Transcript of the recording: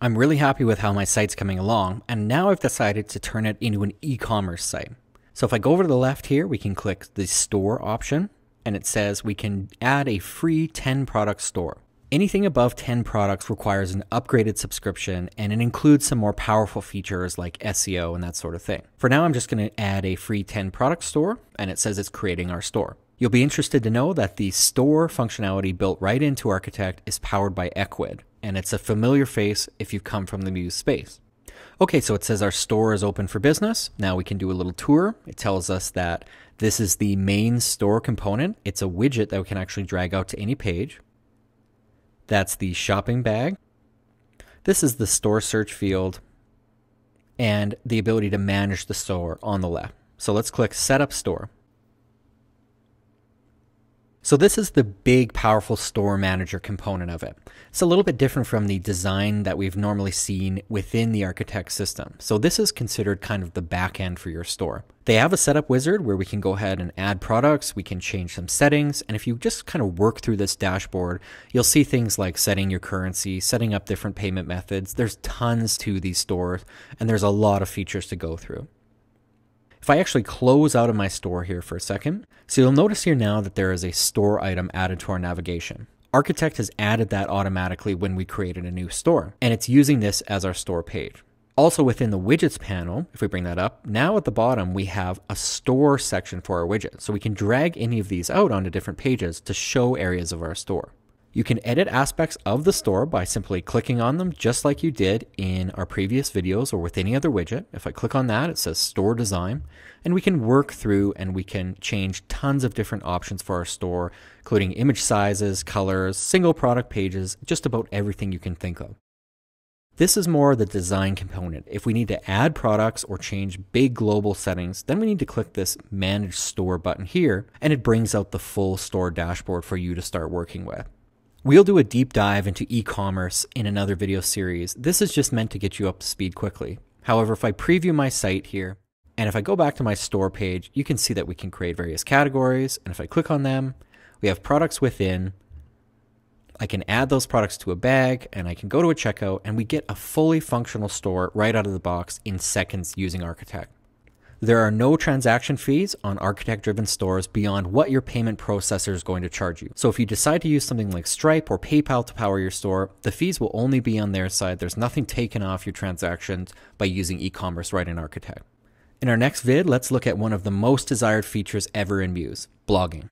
I'm really happy with how my site's coming along, and now I've decided to turn it into an e-commerce site. So if I go over to the left here, we can click the store option, and it says we can add a free 10 product store. Anything above 10 products requires an upgraded subscription, and it includes some more powerful features like SEO and that sort of thing. For now, I'm just going to add a free 10 product store, and it says it's creating our store. You'll be interested to know that the store functionality built right into Architect is powered by Ecwid, and it's a familiar face if you've come from the Muse space. Okay, so it says our store is open for business. Now we can do a little tour. It tells us that this is the main store component. It's a widget that we can actually drag out to any page. That's the shopping bag. This is the store search field and the ability to manage the store on the left. So let's click Setup Store. So this is the big, powerful store manager component of it. It's a little bit different from the design that we've normally seen within the Architect system. So this is considered kind of the back end for your store. They have a setup wizard where we can go ahead and add products, we can change some settings, and if you just kind of work through this dashboard, you'll see things like setting your currency, setting up different payment methods. There's tons to these stores, and there's a lot of features to go through. If I actually close out of my store here for a second, so you'll notice here now that there is a store item added to our navigation. Architect has added that automatically when we created a new store, and it's using this as our store page. Also within the widgets panel, if we bring that up, now at the bottom we have a store section for our widget. So we can drag any of these out onto different pages to show areas of our store. You can edit aspects of the store by simply clicking on them just like you did in our previous videos or with any other widget. If I click on that, it says Store Design, and we can work through and we can change tons of different options for our store, including image sizes, colors, single product pages, just about everything you can think of. This is more the design component. If we need to add products or change big global settings, then we need to click this Manage Store button here, and it brings out the full store dashboard for you to start working with. We'll do a deep dive into e-commerce in another video series. This is just meant to get you up to speed quickly. However, if I preview my site here, and if I go back to my store page, you can see that we can create various categories. And if I click on them, we have products within. I can add those products to a bag, and I can go to a checkout, and we get a fully functional store right out of the box in seconds using Architect. There are no transaction fees on Architect-driven stores beyond what your payment processor is going to charge you. So if you decide to use something like Stripe or PayPal to power your store, the fees will only be on their side. There's nothing taken off your transactions by using e-commerce right in Architect. In our next vid, let's look at one of the most desired features ever in Muse, blogging.